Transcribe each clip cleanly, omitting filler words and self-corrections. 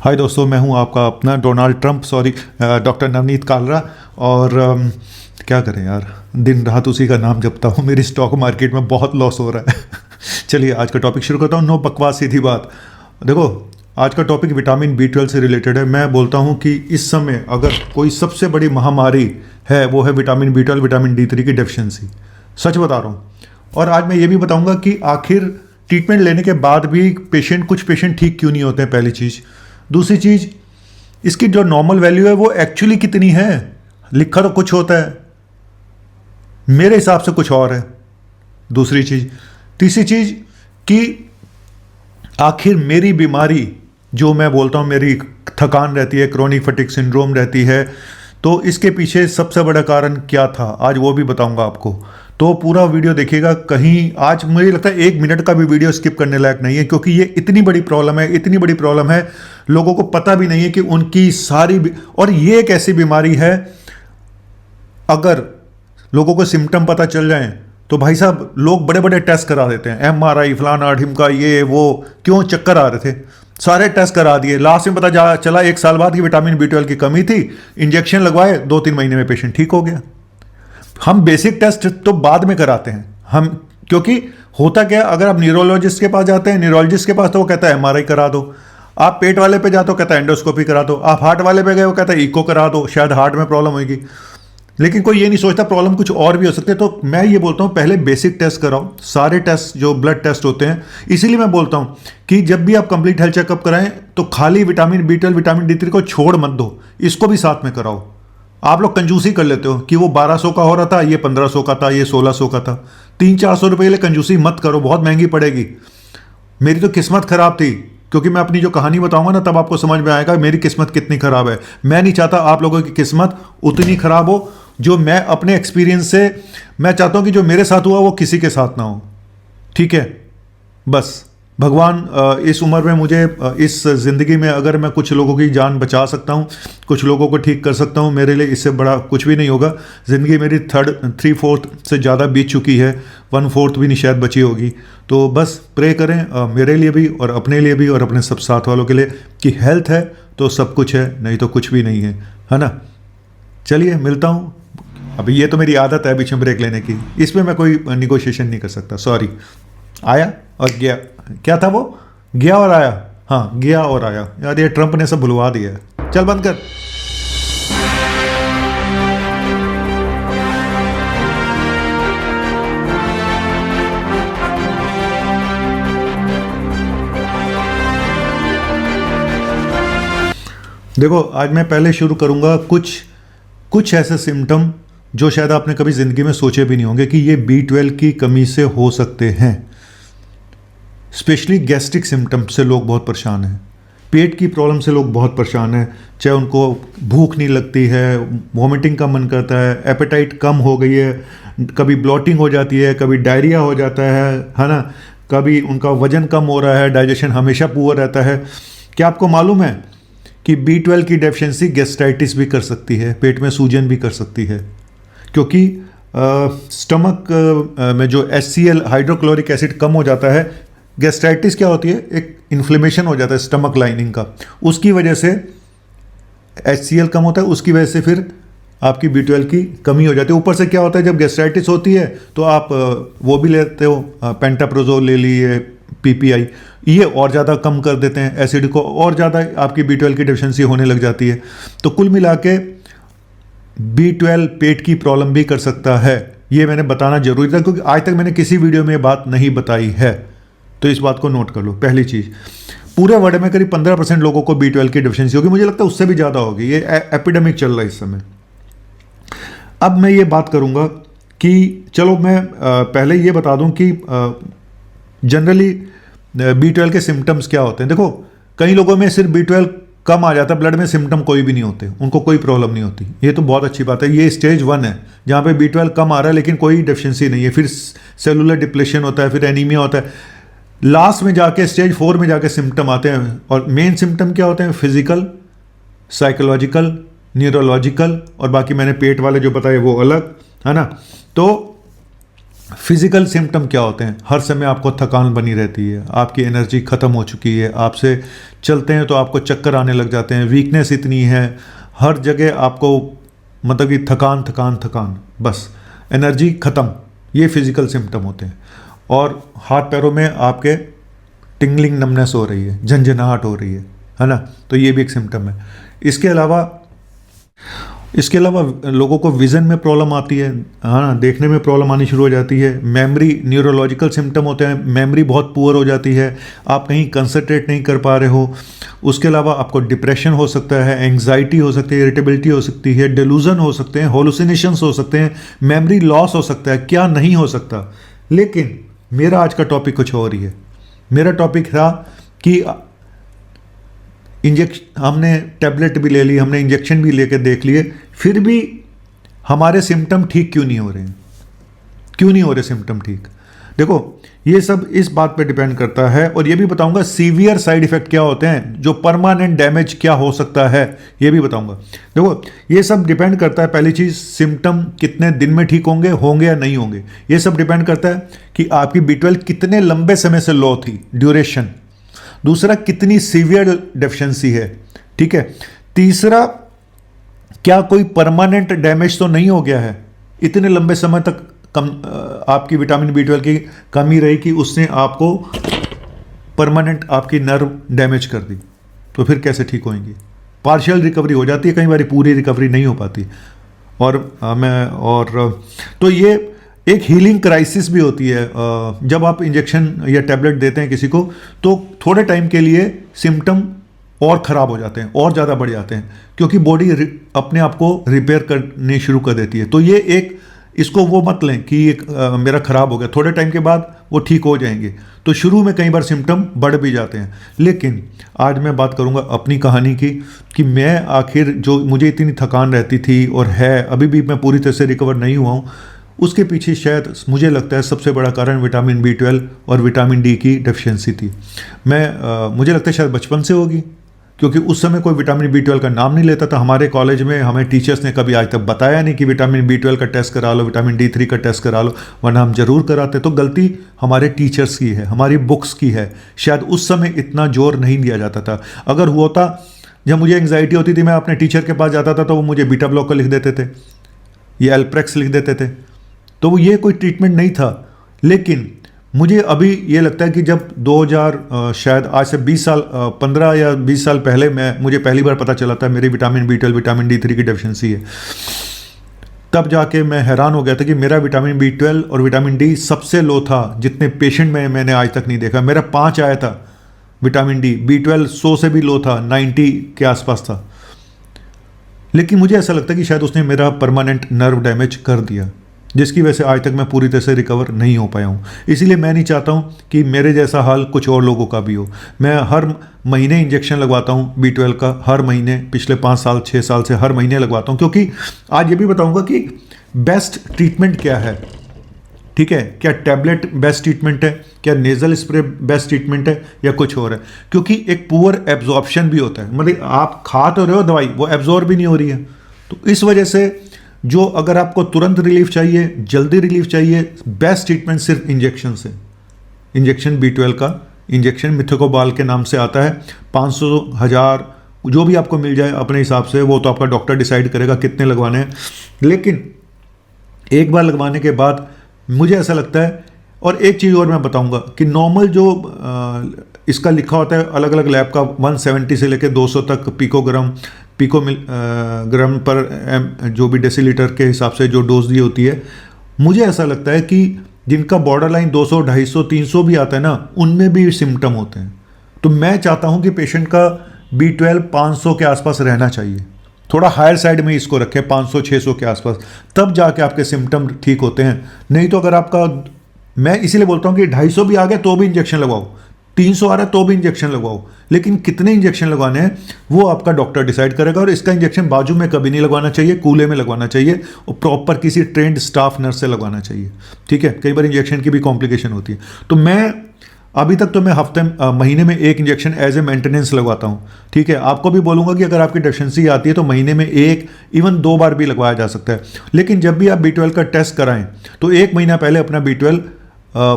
हाय दोस्तों, मैं हूं आपका अपना Donald Trump doctor Navneet Kalra. और क्या करें यार, दिन रात उसी का नाम जपता हूं। मेरी स्टॉक मार्केट में बहुत लॉस हो रहा है। चलिए आज का टॉपिक शुरू करता हूं। नो बकवास, सीधी बात। देखो, आज का टॉपिक विटामिन B12 से रिलेटेड है। मैं बोलता हूं कि इस समय अगर कोई सबसे बड़ी महामारी है वो है विटामिन B12, विटामिन D3 की डेफिशिएंसी। सच बता रहा हूं। और आज मैं ये भी बताऊंगा कि आखिर ट्रीटमेंट लेने के बाद भी कुछ पेशेंट ठीक क्यों नहीं होते हैं, पहली चीज़। दूसरी चीज़, इसकी जो नॉर्मल वैल्यू है वो एक्चुअली कितनी है। लिखा तो कुछ होता है, मेरे हिसाब से कुछ और है। दूसरी चीज़। तीसरी चीज़ कि आखिर मेरी बीमारी, जो मैं बोलता हूँ मेरी थकान रहती है, क्रोनिक फटीग सिंड्रोम रहती है, तो इसके पीछे सबसे बड़ा कारण क्या था, आज वो भी बताऊंगा आपको। तो पूरा वीडियो देखिएगा। कहीं आज मुझे लगता है 1 मिनट का भी वीडियो स्किप करने लायक नहीं है, क्योंकि ये इतनी बड़ी प्रॉब्लम है, लोगों को पता भी नहीं है कि उनकी और ये एक ऐसी बीमारी है, अगर लोगों को सिम्टम पता चल जाएं तो भाई साहब लोग बड़े बड़े टेस्ट करा देते हैं, MRI फलाना ढिमका, ये वो। क्यों? चक्कर आ रहे थे, सारे टेस्ट करा दिए। लास्ट में पता चला 1 साल बाद कि विटामिन B12 की कमी थी। इंजेक्शन लगवाए, 2-3 महीने में पेशेंट ठीक हो गया। हम बेसिक टेस्ट तो बाद में कराते हैं क्योंकि होता क्या, अगर आप न्यूरोलॉजिस्ट के पास जाते हैं, न्यूरोलॉजिस्ट के पास तो वो कहता है MRI करा दो। आप पेट वाले पे जाते हो, कहता है एंडोस्कोपी करा दो। आप हार्ट वाले पे गए, वो कहता है इको करा दो, शायद हार्ट में प्रॉब्लम होगी। लेकिन कोई ये नहीं सोचता प्रॉब्लम कुछ और भी हो सकते। तो मैं ये बोलता हूँ पहले बेसिक टेस्ट कराओ, सारे टेस्ट जो ब्लड टेस्ट होते हैं। इसीलिए मैं बोलता हूँ कि जब भी आप कंप्लीट हेल्थ चेकअप कराएं तो खाली विटामिन B12, विटामिन D3 को छोड़ मत दो, इसको भी साथ में कराओ। आप लोग कंजूसी कर लेते हो कि वो 1200 का हो रहा था, ये 1500 का था, ये 1600 का था। 300-400 रुपये के लिए कंजूसी मत करो, बहुत महंगी पड़ेगी। मेरी तो किस्मत खराब थी, क्योंकि मैं अपनी जो कहानी बताऊंगा ना, तब आपको समझ में आएगा मेरी किस्मत कितनी खराब है। मैं नहीं चाहता आप लोगों की किस्मत उतनी खराब हो जो मैं अपने एक्सपीरियंस से, मैं चाहता हूं कि जो मेरे साथ हुआ वो किसी के साथ ना हो। ठीक है? बस भगवान इस उम्र में मुझे, इस ज़िंदगी में अगर मैं कुछ लोगों की जान बचा सकता हूँ, कुछ लोगों को ठीक कर सकता हूँ, मेरे लिए इससे बड़ा कुछ भी नहीं होगा। ज़िंदगी मेरी 3/4 से ज़्यादा बीत चुकी है, 1/4 भी नहीं शायद बची होगी। तो बस प्रे करें मेरे लिए भी और अपने लिए भी और अपने सब साथ वालों के लिए कि हेल्थ है तो सब कुछ है, नहीं तो कुछ भी नहीं है ना। चलिए मिलता हूँ। अभी ये तो मेरी आदत है बीच में ब्रेक लेने की, इसमें मैं कोई निगोशिएशन नहीं कर सकता। सॉरी। आया और गया, क्या था वो? गया और आया। हाँ, गया और आया। यार ये ट्रंप ने सब भुलवा दिया है। चल बंद कर। देखो, आज मैं पहले शुरू करूंगा कुछ ऐसे सिम्टम जो शायद आपने कभी ज़िंदगी में सोचे भी नहीं होंगे कि ये B12 की कमी से हो सकते हैं। स्पेशली गैस्ट्रिक सिम्टम से लोग बहुत परेशान हैं, पेट की प्रॉब्लम से लोग बहुत परेशान हैं। चाहे उनको भूख नहीं लगती है, वॉमिटिंग का मन करता है, एपेटाइट कम हो गई है, कभी ब्लॉटिंग हो जाती है, कभी डायरिया हो जाता है ना, कभी उनका वजन कम हो रहा है, डाइजेशन हमेशा पुअर रहता है। क्या आपको मालूम है कि B12 की डेफिशिएंसी गैस्ट्राइटिस भी कर सकती है, पेट में सूजन भी कर सकती है, क्योंकि स्टमक में जो HCl हाइड्रोक्लोरिक एसिड कम हो जाता है। गैस्ट्राइटिस क्या होती है? एक इन्फ्लेमेशन हो जाता है स्टमक लाइनिंग का, उसकी वजह से HCl कम होता है, उसकी वजह से फिर आपकी B12 की कमी हो जाती है। ऊपर से क्या होता है, जब गैस्ट्राइटिस होती है तो आप वो भी लेते हो, पेंटाप्रोजोल ले लिए, PPI, ये और ज़्यादा कम कर देते हैं एसिड को, और ज़्यादा आपकी B12 की डेफिशिएंसी होने लग जाती है। तो कुल मिला के B12 पेट की प्रॉब्लम भी कर सकता है। ये मैंने बताना जरूरी था, क्योंकि आज तक मैंने किसी वीडियो में ये बात नहीं बताई है। तो इस बात को नोट कर लो। पहली चीज़, पूरे वर्ल्ड में करीब 15% लोगों को B12 की डेफिशिएंसी होगी। मुझे लगता है उससे भी ज़्यादा होगी। ये एपिडेमिक चल रहा है इस समय। अब मैं ये बात करूँगा कि चलो मैं पहले ये बता दूँ कि जनरली B12 के सिम्टम्स क्या होते हैं। देखो, कई लोगों में सिर्फ B12 कम आ जाता है ब्लड में, सिम्टम कोई भी नहीं होते, उनको कोई प्रॉब्लम नहीं होती। ये तो बहुत अच्छी बात है। ये स्टेज 1 है जहाँ पे B12 कम आ रहा है लेकिन कोई डेफिशिएंसी नहीं है। फिर सेलुलर डिप्लेशन होता है, फिर एनीमिया होता है, लास्ट में जाके स्टेज 4 में जाके सिम्टम आते हैं। और मेन सिम्टम क्या होते हैं? फिजिकल, साइकोलॉजिकल, न्यूरोलॉजिकल, और बाकी मैंने पेट वाले जो बताए वो अलग, है ना। तो फिजिकल सिम्टम क्या होते हैं? हर समय आपको थकान बनी रहती है, आपकी एनर्जी ख़त्म हो चुकी है, आपसे चलते हैं तो आपको चक्कर आने लग जाते हैं, वीकनेस इतनी है, हर जगह आपको मतलब कि थकान थकान थकान, बस एनर्जी ख़त्म। ये फिजिकल सिम्टम होते हैं। और हाथ पैरों में आपके टिंगलिंग नमनेस हो रही है, झंझनाहट हो रही है ना, तो ये भी एक सिम्टम है। इसके अलावा लोगों को विज़न में प्रॉब्लम आती है, हाँ, देखने में प्रॉब्लम आनी शुरू हो जाती है। मेमोरी, न्यूरोलॉजिकल सिम्टम होते हैं, मेमोरी बहुत पुअर हो जाती है, आप कहीं कंसंट्रेट नहीं कर पा रहे हो। उसके अलावा आपको डिप्रेशन हो सकता है, एंग्जाइटी हो सकती है, इरिटेबिलिटी हो सकती है, डेलूजन हो सकते हैं, होलुसिनेशंस हो सकते हैं, मेमोरी लॉस हो सकता है, क्या नहीं हो सकता। लेकिन मेरा आज का टॉपिक कुछ और ही है। मेरा टॉपिक था कि हमने टैबलेट भी ले ली, हमने इंजेक्शन भी लेके देख लिए, फिर भी हमारे सिम्टम ठीक क्यों नहीं हो रहे हैं? क्यों नहीं हो रहे सिम्टम ठीक? देखो, ये सब इस बात पे डिपेंड करता है, और ये भी बताऊंगा सीवियर साइड इफेक्ट क्या होते हैं, जो परमानेंट डैमेज क्या हो सकता है, ये भी बताऊंगा। देखो, ये सब डिपेंड करता है, पहली चीज सिम्टम कितने दिन में ठीक होंगे या नहीं होंगे। ये सब डिपेंड करता है कि आपकी B12 कितने लंबे समय से लो थी, ड्यूरेशन। दूसरा, कितनी सीवियर डेफिशिएंसी है, ठीक है। तीसरा, क्या कोई परमानेंट डैमेज तो नहीं हो गया है, इतने लंबे समय तक आपकी विटामिन B12 की कमी रही कि उसने आपको परमानेंट आपकी नर्व डैमेज कर दी, तो फिर कैसे ठीक होएंगी? पार्शियल रिकवरी हो जाती है, कई बार पूरी रिकवरी नहीं हो पाती। तो ये एक हीलिंग क्राइसिस भी होती है। जब आप इंजेक्शन या टैबलेट देते हैं किसी को, तो थोड़े टाइम के लिए सिम्टम और ख़राब हो जाते हैं, और ज़्यादा बढ़ जाते हैं, क्योंकि बॉडी अपने आप को रिपेयर करने शुरू कर देती है। तो ये एक, इसको वो मत लें कि मेरा ख़राब हो गया, थोड़े टाइम के बाद वो ठीक हो जाएंगे। तो शुरू में कई बार सिम्टम बढ़ भी जाते हैं। लेकिन आज मैं बात करूंगा अपनी कहानी की, कि मैं आखिर, जो मुझे इतनी थकान रहती थी और है, अभी भी मैं पूरी तरह से रिकवर नहीं हुआ हूँ, उसके पीछे शायद मुझे लगता है सबसे बड़ा कारण विटामिन B12 और विटामिन D की डेफिशिएंसी थी। मुझे लगता है शायद बचपन से होगी, क्योंकि उस समय कोई विटामिन B12 का नाम नहीं लेता था। हमारे कॉलेज में हमें टीचर्स ने कभी आज तक बताया नहीं कि विटामिन B12 का टेस्ट करा लो, विटामिन D3 का टेस्ट करा लो, वरना हम जरूर कराते। तो गलती हमारे टीचर्स की है, हमारी बुक्स की है। शायद उस समय इतना जोर नहीं दिया जाता था। अगर होता, जब मुझे एंग्जाइटी होती थी, मैं अपने टीचर के पास जाता था तो वो मुझे बीटा ब्लॉकर लिख देते थे या एल्प्रेक्स लिख देते थे, तो वो ये कोई ट्रीटमेंट नहीं था। लेकिन मुझे अभी ये लगता है कि जब 2000 शायद आज से 20 साल 15 या 20 साल पहले मुझे पहली बार पता चला था मेरी विटामिन B12 विटामिन D3 की डेफिशिएंसी है, तब जाके मैं हैरान हो गया था कि मेरा विटामिन B12 और विटामिन D सबसे लो था। जितने पेशेंट में मैंने आज तक नहीं देखा, मेरा 5 आया था विटामिन D, B12 100 से भी लो था, 90 के आसपास था। लेकिन मुझे ऐसा लगता है कि शायद उसने मेरा परमानेंट नर्व डैमेज कर दिया, जिसकी वजह से आज तक मैं पूरी तरह से रिकवर नहीं हो पाया हूँ। इसीलिए मैं नहीं चाहता हूँ कि मेरे जैसा हाल कुछ और लोगों का भी हो। मैं हर महीने इंजेक्शन लगवाता हूँ B12 का, हर महीने, पिछले 5 साल 6 साल से हर महीने लगवाता हूँ, क्योंकि आज ये भी बताऊँगा कि बेस्ट ट्रीटमेंट क्या है। ठीक है, क्या टैबलेट बेस्ट ट्रीटमेंट है, क्या नेजल स्प्रे बेस्ट ट्रीटमेंट है, या कुछ और है? क्योंकि एक पुअर एब्जॉर्प्शन भी होता है, मतलब आप खा तो रहे हो दवाई, वो एब्जॉर्ब भी नहीं हो रही है। तो इस वजह से जो, अगर आपको तुरंत रिलीफ चाहिए, जल्दी रिलीफ चाहिए, बेस्ट ट्रीटमेंट सिर्फ इंजेक्शन से। इंजेक्शन B12 का इंजेक्शन मिथोकोबाल के नाम से आता है, 500 1000 जो भी आपको मिल जाए अपने हिसाब से, वो तो आपका डॉक्टर डिसाइड करेगा कितने लगवाने हैं। लेकिन एक बार लगवाने के बाद मुझे ऐसा लगता है, और एक चीज़ और मैं बताऊंगा कि नॉर्मल जो इसका लिखा होता है अलग अलग लैब का, 170 से लेकर 200 तक ग्राम पर जो भी डेसीलीटर के हिसाब से जो डोज दी होती है, मुझे ऐसा लगता है कि जिनका बॉर्डर लाइन 200 250 300 भी आता है ना, उनमें भी सिम्टम होते हैं। तो मैं चाहता हूं कि पेशेंट का B12 500 के आसपास रहना चाहिए, थोड़ा हायर साइड में इसको रखें, 500 600 के आसपास, तब जाके आपके सिम्टम ठीक होते हैं। नहीं तो अगर आपका, मैं इसीलिए बोलता हूं कि 250 भी आ गया तो भी इंजेक्शन लगवाओ, 300 आ रहा है तो भी इंजेक्शन लगवाओ, लेकिन कितने इंजेक्शन लगवाने हैं वो आपका डॉक्टर डिसाइड करेगा। और इसका इंजेक्शन बाजू में कभी नहीं लगवाना चाहिए, कूल्हे में लगवाना चाहिए, और प्रॉपर किसी ट्रेंड स्टाफ नर्स से लगवाना चाहिए। ठीक है, कई बार इंजेक्शन की भी कॉम्प्लिकेशन होती है। तो मैं अभी तक तो मैं महीने में एक इंजेक्शन एज ए मेंटेनेंस लगवाता हूँ, ठीक है। आपको भी बोलूँगा कि अगर आपकी डेफिशिएंसी आती है तो महीने में एक, इवन 2 बार भी लगवाया जा सकता है। लेकिन जब भी आप B12 का टेस्ट कराएं तो 1 महीना पहले अपना B12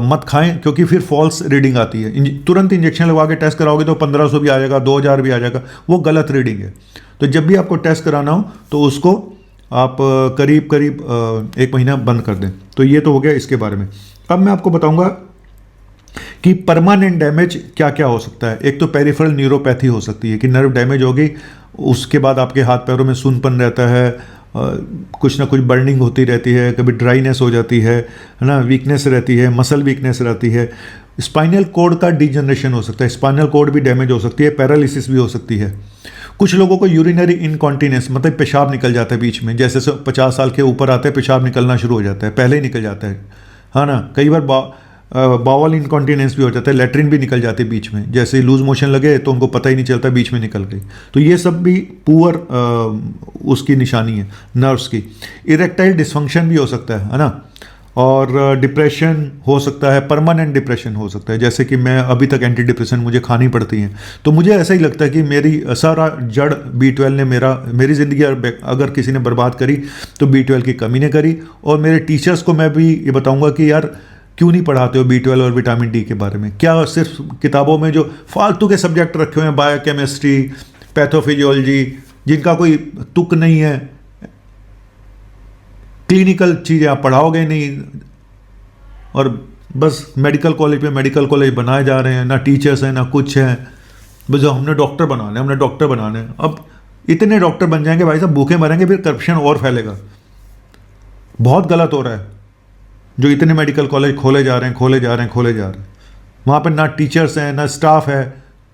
मत खाएं, क्योंकि फिर फॉल्स रीडिंग आती है। तुरंत इंजेक्शन लगवा के टेस्ट कराओगे तो 1500 भी आ जाएगा, 2000 भी आ जाएगा, वो गलत रीडिंग है। तो जब भी आपको टेस्ट कराना हो तो उसको आप करीब करीब 1 महीना बंद कर दें। तो ये तो हो गया इसके बारे में। अब मैं आपको बताऊंगा कि परमानेंट डैमेज क्या क्या हो सकता है। एक तो पेरिफेरल न्यूरोपैथी हो सकती है कि नर्व डैमेज होगी, उसके बाद आपके हाथ पैरों में सूनपन रहता है, कुछ ना कुछ बर्निंग होती रहती है, कभी ड्राइनेस हो जाती है ना, वीकनेस रहती है, मसल वीकनेस रहती है। स्पाइनल कोड का डिजनरेशन हो सकता है, स्पाइनल कोड भी डैमेज हो सकती है, पैरालिसिस भी हो सकती है। कुछ लोगों को यूरिनरी इनकॉन्टिनेंस, मतलब पेशाब निकल जाता है बीच में, जैसे 50 साल के ऊपर आते हैं पेशाब निकलना शुरू हो जाता है, पहले ही निकल जाता है ना। कई बार बावल इनकॉन्टिनेंस भी हो जाता है, लेटरिन भी निकल जाती है बीच में, जैसे ही लूज मोशन लगे तो उनको पता ही नहीं चलता बीच में निकल गई। तो ये सब भी पुअर उसकी निशानी है नर्व्स की। इरेक्टाइल डिसफंक्शन भी हो सकता है ना, और डिप्रेशन हो सकता है, परमानेंट डिप्रेशन हो सकता है। जैसे कि मैं अभी तक एंटी डिप्रेशन मुझे खानी पड़ती हैं, तो मुझे ऐसा ही लगता है कि मेरी सारा जड़ B12 ने मेरी ज़िंदगी अगर किसी ने बर्बाद करी तो B12 की कमी ने करी। और मेरे टीचर्स को मैं भी ये बताऊंगा कि यार क्यों नहीं पढ़ाते हो B12 और विटामिन D के बारे में, क्या सिर्फ किताबों में जो फालतू के सब्जेक्ट रखे हुए हैं, बायोकेमिस्ट्री, पैथोफिजियोलॉजी, जिनका कोई तुक नहीं है, क्लिनिकल चीज़ें आप पढ़ाओगे नहीं, और बस मेडिकल कॉलेज बनाए जा रहे हैं, ना टीचर्स हैं ना कुछ है, बस हमने डॉक्टर बनाने हैं। अब इतने डॉक्टर बन जाएंगे भाई साहब, भूखे मरेंगे, फिर करप्शन और फैलेगा। बहुत गलत हो रहा है जो इतने मेडिकल कॉलेज खोले जा रहे हैं, वहाँ पर ना टीचर्स हैं ना स्टाफ है।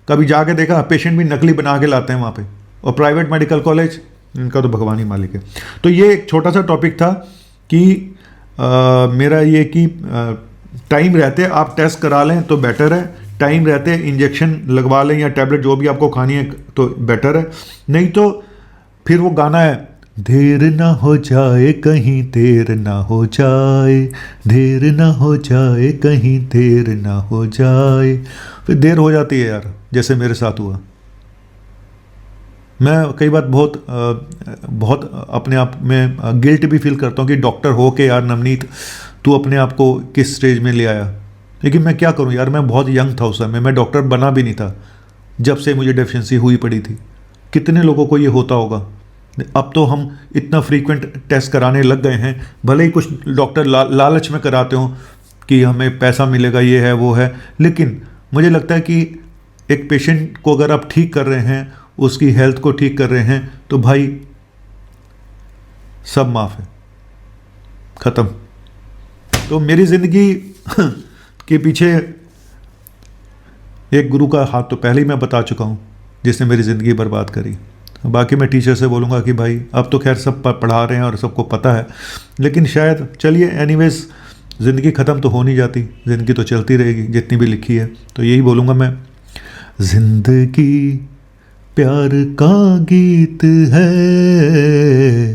कभी जाके देखा, पेशेंट भी नकली बना के लाते हैं वहाँ पे। और प्राइवेट मेडिकल कॉलेज, इनका तो भगवान ही मालिक है। तो ये एक छोटा सा टॉपिक था कि मेरा ये कि टाइम रहते आप टेस्ट करा लें तो बेटर है, टाइम रहते इंजेक्शन लगवा लें या टैबलेट जो भी आपको खानी है तो बेटर है। नहीं तो फिर वो गाना है, देर ना हो जाए कहीं देर ना हो जाए, देर ना हो जाए कहीं देर ना हो जाए। फिर देर हो जाती है यार, जैसे मेरे साथ हुआ। मैं कई बार बहुत अपने आप में गिल्ट भी फील करता हूँ कि डॉक्टर हो के यार नवनीत तू अपने आप को किस स्टेज में ले आया। लेकिन मैं क्या करूँ यार, मैं बहुत यंग था उस समय, मैं डॉक्टर बना भी नहीं था जब से मुझे डेफिशिएंसी हुई पड़ी थी। कितने लोगों को ये होता होगा। अब तो हम इतना फ्रीक्वेंट टेस्ट कराने लग गए हैं, भले ही कुछ डॉक्टर लालच में कराते हो कि हमें पैसा मिलेगा, ये है वो है, लेकिन मुझे लगता है कि एक पेशेंट को अगर आप ठीक कर रहे हैं, उसकी हेल्थ को ठीक कर रहे हैं, तो भाई सब माफ़ है, ख़त्म। तो मेरी ज़िंदगी के पीछे एक गुरु का हाथ तो पहले ही मैं बता चुका हूँ, जिसने मेरी ज़िंदगी बर्बाद करी। बाकी मैं टीचर से बोलूँगा कि भाई अब तो खैर सब पढ़ा रहे हैं और सबको पता है, लेकिन शायद चलिए एनीवेज, ज़िंदगी ख़त्म तो हो नहीं जाती, ज़िंदगी तो चलती रहेगी जितनी भी लिखी है। तो यही बोलूँगा मैं, ज़िंदगी प्यार का गीत है,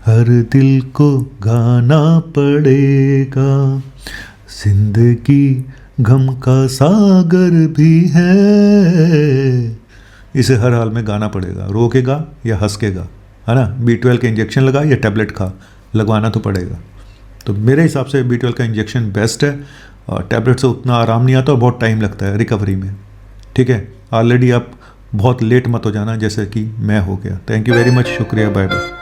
हर दिल को गाना पड़ेगा। जिंदगी गम का सागर भी है, इसे हर हाल में गाना पड़ेगा, रोकेगा या हंसकेगा, है ना। B12 के इंजेक्शन लगा या टैबलेट खा, लगवाना तो पड़ेगा। तो मेरे हिसाब से B12 का इंजेक्शन बेस्ट है, और टैबलेट से उतना आराम नहीं आता और बहुत टाइम लगता है रिकवरी में। ठीक है, ऑलरेडी आप बहुत लेट मत हो जाना जैसे कि मैं हो गया। थैंक यू वेरी मच, शुक्रिया, बाय बाय।